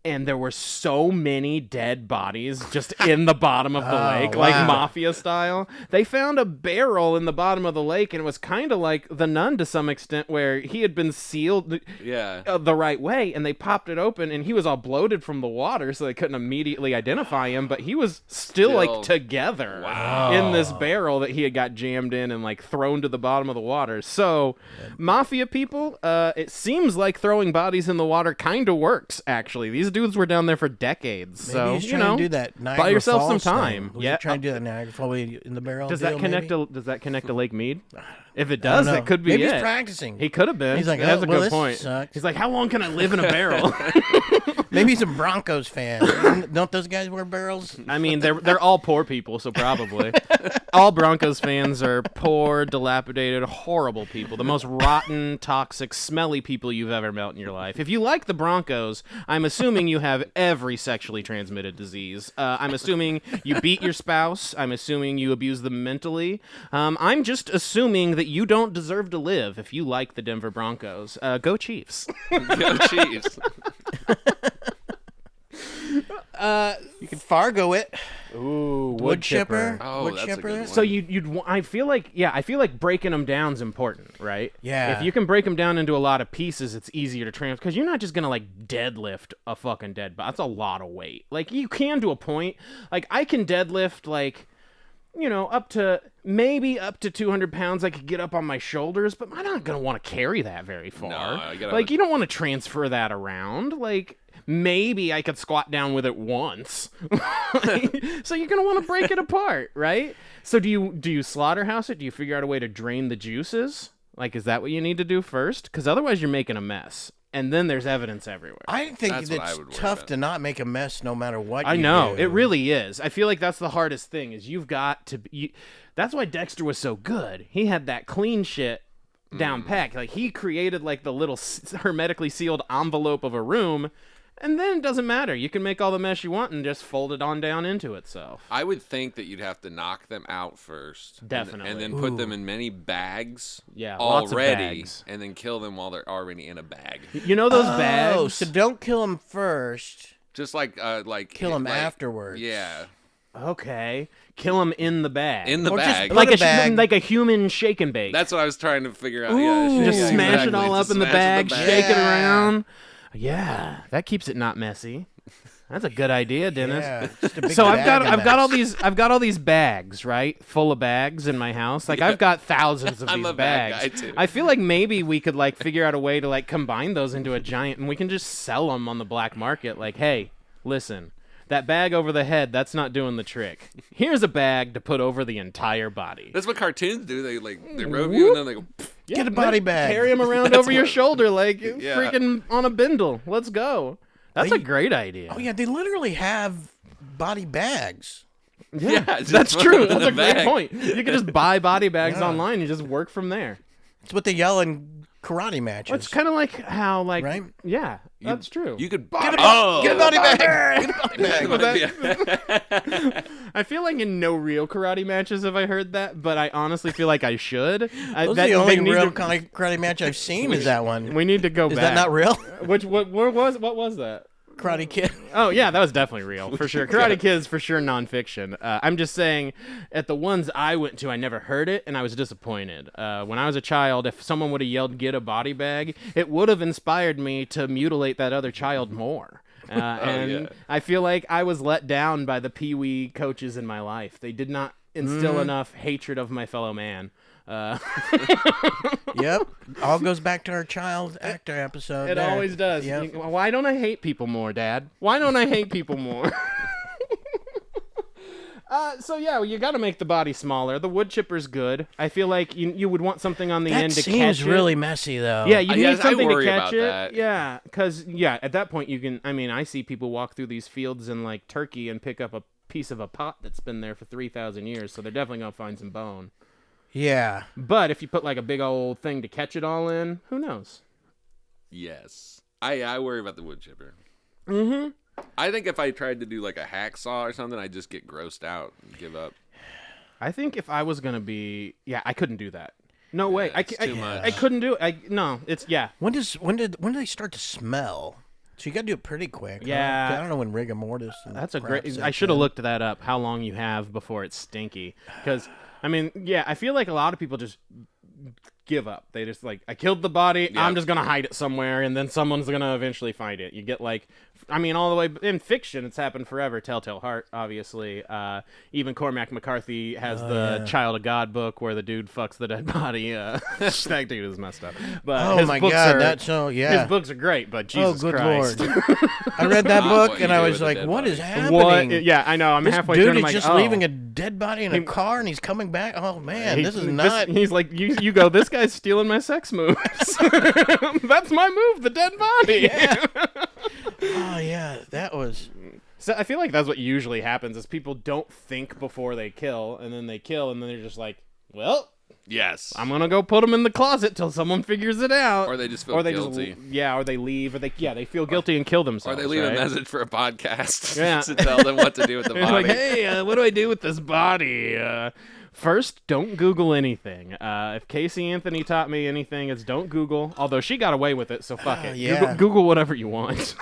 and there were so many dead bodies just in the bottom of the lake, wow. like mafia style. They found a barrel in the bottom of the lake, and it was kind of like the Nun to some extent, where he had been sealed the right way, and they popped it open, and he was all bloated from the water, so they couldn't immediately identify him, but he was still like together in this barrel that he had got jammed in and like thrown to the bottom of the water. So mafia people, it seems like throwing bodies in the water kind of works, actually. These dudes were down there for decades. Maybe So he's trying to do that Niagara buy yourself Falls some time. Thing. Was he trying to do that Niagara Falls in the barrel. Does that connect to Lake Mead? If it I don't does, know. it could be Maybe it. he's practicing. He could have been. He's like, that's a good this point. sucks. He's like, how long can I live in a barrel? Maybe he's a Broncos fan. Don't those guys wear barrels? I mean, they're all poor people, so probably. All Broncos fans are poor, dilapidated, horrible people. The most rotten, toxic, smelly people you've ever met in your life. If you like the Broncos, I'm assuming you have every sexually transmitted disease. I'm assuming you beat your spouse. I'm assuming you abuse them mentally. I'm just assuming that you don't deserve to live if you like the Denver Broncos. Go Chiefs. Go Chiefs. You could Fargo it. Ooh, Wood chipper. Oh, Wood that's a chipper. good one. So I feel like breaking them down is important, right? Yeah. If you can break them down into a lot of pieces, it's easier to transfer, because you're not just gonna like deadlift a fucking dead body. That's a lot of weight. Like, you can to a point. Like, I can deadlift like, up to 200 pounds. I could get up on my shoulders, but I'm not gonna want to carry that very far. No, you don't want to transfer that around. Like, maybe I could squat down with it once. So you're gonna want to break it apart, right? So do you slaughterhouse it? Do you figure out a way to drain the juices? Like, is that what you need to do first? Because otherwise you're making a mess, and then there's evidence everywhere. I think That's what I it's would worry tough about. to not make a mess no matter what I you know do. it really is. I feel like that's the hardest thing. Is you've got to. That's why Dexter was so good. He had that clean shit down packed. Like, he created like the little hermetically sealed envelope of a room. And then it doesn't matter. You can make all the mess you want and just fold it on down into itself. I would think that you'd have to knock them out first. Definitely. And then put them in many bags Yeah, lots of already. bags. And then kill them while they're already in a bag. You know those Oh, bags? so don't kill him first. Just like Kill him like- afterwards. Yeah. Okay. Kill them in the bag. In the Or just bag. put like a a bag. like a human shake and bake. That's what I was trying to figure out. Ooh, Yeah, just yeah, smash it exactly. all up Just in the smash bag, shake it Yeah. around. Yeah, that keeps it not messy. That's a good idea, Dennis. Yeah, just a big So bag of I've got mess. all these bags, right? Full of bags in my house. Like, I've got thousands of I'm these a bag bags. guy, too. I feel like maybe we could like figure out a way to like combine those into a giant, and we can just sell them on the black market. Like, hey, listen, that bag over the head, that's not doing the trick. Here's a bag to put over the entire body. That's what cartoons do. They robe you and then they go. Pff. Get a body bag. Carry them around That's over your what- shoulder like Yeah. freaking on a bindle. Let's go. That's a great idea. Oh yeah, they literally have body bags. Yeah, just That's put true. them in That's a the great bag. point. You can just buy body bags Yeah. online and just work from there. It's what they yell in karate matches. It's kind of like how, like, Right? yeah, that's true. You could Get a oh, body bag. Get a body bag. I feel like in no real karate matches have I heard that, but I honestly feel like I should. Those are the only real karate match I've seen is that one. We need to go Is back. that not real? What was that? Karate Kid. Oh yeah, that was definitely real for sure. Karate Kid is for sure nonfiction. I'm just saying, at the ones I went to, I never heard it, and I was disappointed. When I was a child, if someone would have yelled "get a body bag," it would have inspired me to mutilate that other child more. And yeah. I feel like I was let down by the Pee-wee coaches in my life. They did not instill enough hatred of my fellow man. Yep. All goes back to our child actor episode. It there. always does. Yep. Why don't I hate people more, Dad? Why don't I hate people more? So yeah, you got to make the body smaller. The wood chipper's good. I feel like you would want something on the That end to catch seems it. really messy, though. Yeah, you need Yes, I something to worry catch about it. that. Yeah, because at that point you can. I mean, I see people walk through these fields in like Turkey and pick up a piece of a pot that's been there for 3,000 years, so they're definitely gonna find some bone. Yeah. But if you put like a big old thing to catch it all in, who knows? Yes. I worry about the wood chipper. Mm-hmm. I think if I tried to do like a hacksaw or something, I'd just get grossed out and give up. I think if I was gonna be, I couldn't do that. No way. it's too much. I couldn't do it. No, it's When do they start to smell? So you got to do it pretty quick. Yeah. Huh? I don't know when rigor mortis. And That's a crap great. sets I should have in. looked that up. How long you have before it's stinky? Because I mean, yeah, I feel like a lot of people just give up. They just like, I killed the body. Yeah. I'm just gonna hide it somewhere, and then someone's gonna eventually find it. You get like, I mean, all the way in fiction, it's happened forever. Telltale Heart, obviously. Even Cormac McCarthy has the Child of God book where the dude fucks the dead body. That dude is messed up. But Oh his my books God, are, that's so yeah. His books are great, but Jesus good Christ. Lord. I read that Not book what and you I do was with a like, dead what is body. happening? What? Yeah, I know. I'm This halfway dude through. is I'm like, just oh. leaving a dead body in a car and he's coming back. Oh man, this is not. He's like, you go. This guy's stealing my sex moves. That's my move, the dead body. Yeah. Oh yeah, that was. So I feel like that's what usually happens: is people don't think before they kill, and then they kill, and then they're just like, well. Yes. I'm gonna go put them in the closet till someone figures it out, Or they just feel guilty. Or they leave, or they feel guilty and kill Or themselves. they leave right? a message for a podcast Yeah. to tell them what to do with the It's body. like, hey, what do I do with this body? First, don't Google anything. If Casey Anthony taught me anything, it's don't Google. Although she got away with it, so fuck it. yeah. Google whatever you want.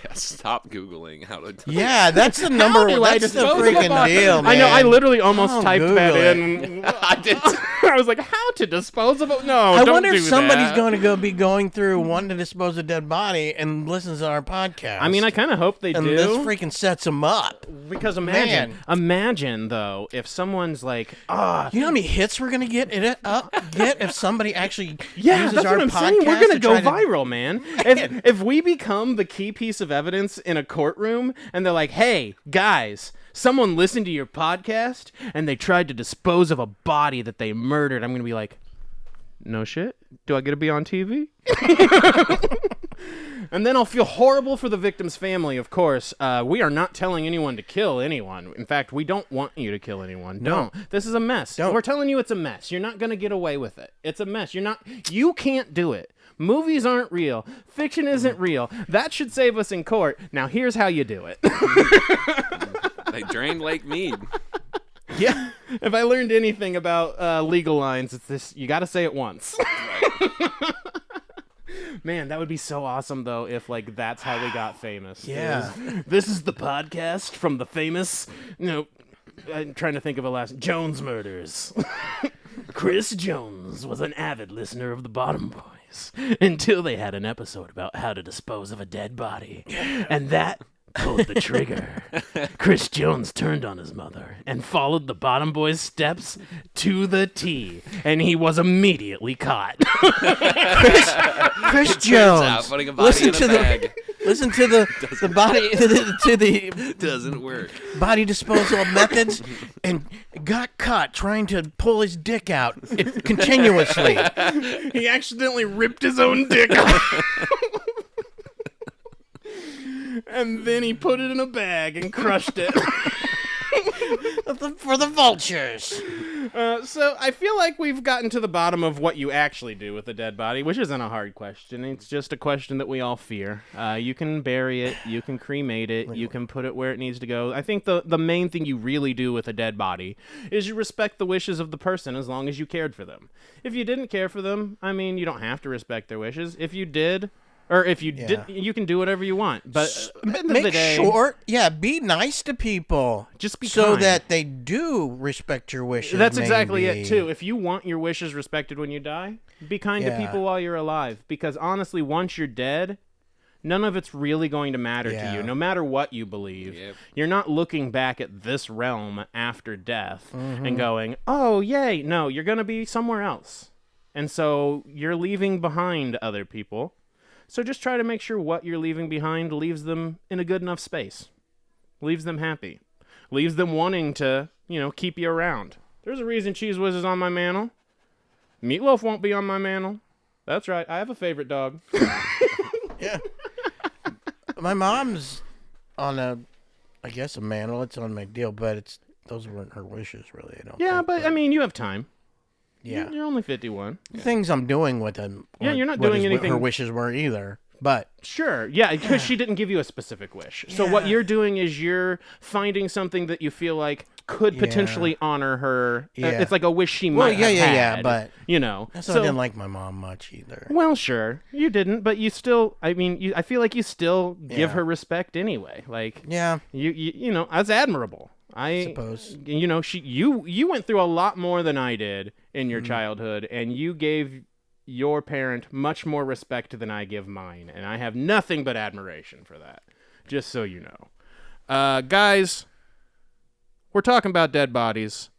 Yeah, stop Googling how to. Yeah, that's the number. do I That's the dispose of a freaking body? deal, man. I know. I literally almost Don't typed that Google in. I did. I was like, how to dispose of it? No, I don't wonder do if somebody's that. going to be going through wanting to dispose of a dead body and listens to our podcast. I mean, I kind of hope they and do. this freaking sets them up. Because Man. imagine though, if someone's like, You know how many hits we're gonna get if somebody actually yeah, uses that's our what I'm podcast saying. We're gonna to go try to- viral, man. If we become the key piece of evidence in a courtroom, and they're like, "Hey, guys, someone listened to your podcast, and they tried to dispose of a body that they murdered," I'm gonna be like, "No shit. Do I get to be on TV?" And then I'll feel horrible for the victim's family, of course. We are not telling anyone to kill anyone. In fact, we don't want you to kill anyone. Don't. This is a mess. Don't. We're telling you it's a mess. You're not going to get away with it. It's a mess. You can't do it. Movies aren't real. Fiction isn't real. That should save us in court. Now, here's how you do it. They drained Lake Mead. Yeah. If I learned anything about legal lines, it's this: you got to say it once. Man, that would be so awesome, though, if, like, that's how we got famous. Yeah. This is the podcast from the famous, I'm trying to think of a last, Jones Murders. Chris Jones was an avid listener of the Bottom Boys until they had an episode about how to dispose of a dead body. And that pulled the trigger. Chris Jones turned on his mother and followed the Bottom Boys' steps to the T, and he was immediately caught. Chris Turns out Jones. putting a body in a bag Listen to the body to the doesn't work. body disposal methods, and got caught trying to pull his dick out continuously. He accidentally ripped his own dick off. And then he put it in a bag and crushed it. For the vultures. So I feel like we've gotten to the bottom of what you actually do with a dead body, which isn't a hard question. It's just a question that we all fear. You can bury it, you can cremate it, you can put it where it needs to go. I think the main thing you really do with a dead body is you respect the wishes of the person as long as you cared for them. If you didn't care for them, I mean, you don't have to respect their wishes. If you did... Or if you did, you can do whatever you want. But at the end of the Make day, sure, be nice to people. Just be so kind. that they do respect your wishes. That's exactly maybe. it, too. If you want your wishes respected when you die, be kind to Yeah. people while you're alive. Because honestly, once you're dead, none of it's really going to matter to Yeah. you, no matter what you believe. Yep. You're not looking back at this realm after death and going, oh, yay. No, you're going to be somewhere else. And so you're leaving behind other people. So just try to make sure what you're leaving behind leaves them in a good enough space. Leaves them happy. Leaves them wanting to, keep you around. There's a reason Cheese Whiz is on my mantle. Meatloaf won't be on my mantle. That's right. I have a favorite dog. Yeah. My mom's on a mantle. It's on my deal, but those weren't her wishes, really. I don't. Yeah, think, but I mean, you have time. yeah. You're only 51. Things I'm doing with them. Yeah, you're not what doing anything- her wishes were either. But Sure, yeah, because she didn't give you a specific wish. So what you're doing is you're finding something that you feel like, could potentially honor her. Yeah. It's like a wish she might have had, but you know. so I didn't like my mom much either. Well, sure, you didn't, but you still. I mean, I feel like you still give Yeah. her respect anyway. Like, Yeah, you know, that's admirable. I suppose. You know, you went through a lot more than I did in your childhood, and you gave your parent much more respect than I give mine, and I have nothing but admiration for that. Just so you know, guys. We're talking about dead bodies.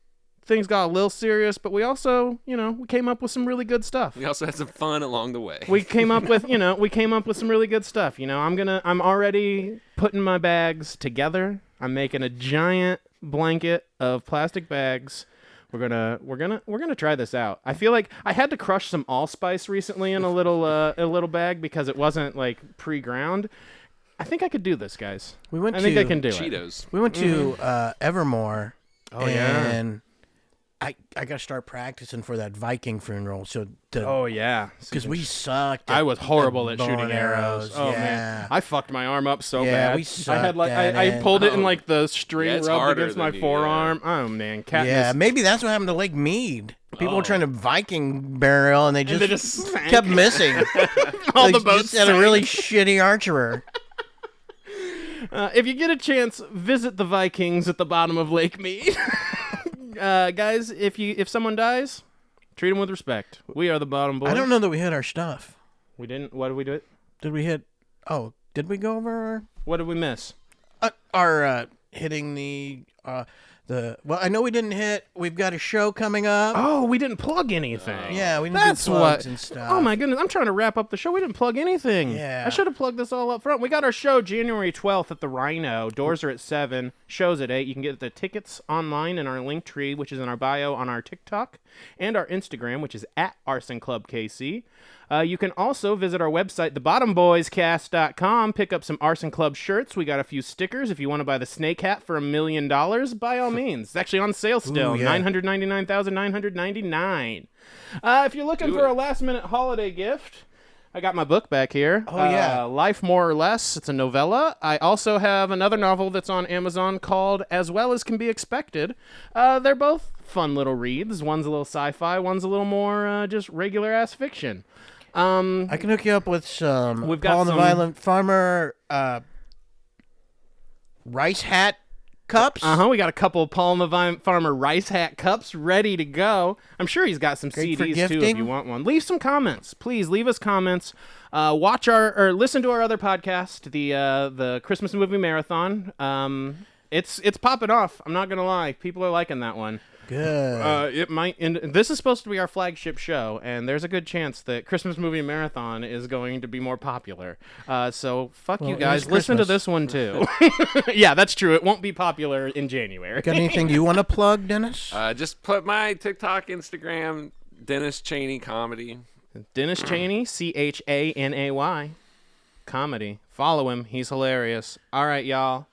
Things got a little serious, but we also, you know, we came up with some really good stuff. We also had some fun along the way. We came up with some really good stuff. You know, I'm already putting my bags together. I'm making a giant blanket of plastic bags. We're gonna try this out. I feel like I had to crush some allspice recently in a little bag because it wasn't like pre-ground. I think I could do this, guys. I think I can do it. Cheetos. We went to Evermore. Oh, yeah. And I got to start practicing for that Viking funeral. So Oh yeah, because we sucked. I was horrible at bow shooting and arrows. Oh yeah. man, I fucked my arm up so Yeah, bad. we I had like sucked at I it. pulled it in Oh. like the string Yeah, it's rubbed harder against my than you, forearm. Oh man, Katniss. Yeah, maybe that's what happened to Lake Mead. People were trying to Viking burial, and they they just, just sank. kept missing. All Like, the boats just had a sank. really shitty archer. If you get a chance, visit the Vikings at the bottom of Lake Mead. Guys, if someone dies, treat them with respect. We are the Bottom Boys. I don't know that we hit our stuff. We didn't. What did we do? Did we hit? Oh, did we go over What did we miss? our hitting the? Well, I know we didn't hit. We've got a show coming up. Oh, we didn't plug anything. Yeah, we didn't That's do plugs what. and stuff. Oh my goodness, I'm trying to wrap up the show. We didn't plug anything. Yeah. I should have plugged this all up front. We got our show January 12th at the Rhino. Doors are at 7. Shows at 8. You can get the tickets online in our link tree, which is in our bio on our TikTok and our Instagram, which is at Arson Club KC. You can also visit our website, thebottomboyscast.com. Pick up some Arson Club shirts. We got a few stickers. If you want to buy the snake hat for $1 million, by all means. It's actually on sale still. Ooh, yeah. $999,999. If you're looking for a last-minute holiday gift, I got my book back here. Oh, yeah. Life More or Less. It's a novella. I also have another novel that's on Amazon called As Well As Can Be Expected. They're both fun little reads. One's a little sci-fi. One's a little more just regular-ass fiction. I can hook you up with some We've got Paul and the some- Violent Farmer rice hat cups. We got a couple of Paul and the Farmer rice hat cups ready to go. I'm sure he's got some Great for CDs too if gifting. you want one. Leave some comments. Please leave us comments. Watch or listen to our other podcast, the Christmas Movie Marathon. It's popping off. I'm not going to lie. People are liking that one. Good. It might. And this is supposed to be our flagship show, and there's a good chance that Christmas Movie Marathon is going to be more popular. So fuck you it guys. is Listen to Christmas. this one too. Yeah, that's true. It won't be popular in January. Got anything you want to plug, Dennis? Just put my TikTok, Instagram, Dennis Cheney Comedy. Dennis Cheney, CHANAY, comedy. Follow him. He's hilarious. All right, y'all.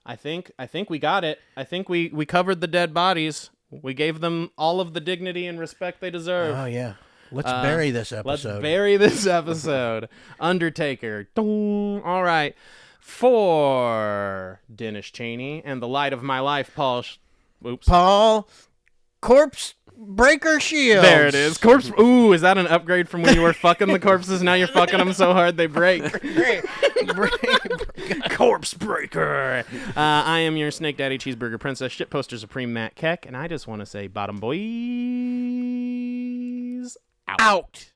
I think we got it. I think we covered the dead bodies. We gave them all of the dignity and respect they deserve. Oh yeah. Let's bury this Let's episode. bury this episode. Undertaker. Dong. All right. For Dennis Cheney and the light of my life, Paul. Paul Corpse Breaker Shields. There it is. Corpse. Ooh, is that an upgrade from when you were fucking the corpses? Now you're fucking them so hard they break. Corpse breaker. I am your Snake Daddy Cheeseburger Princess Shitposter Supreme Matt Keck, and I just want to say, bottom boys, out.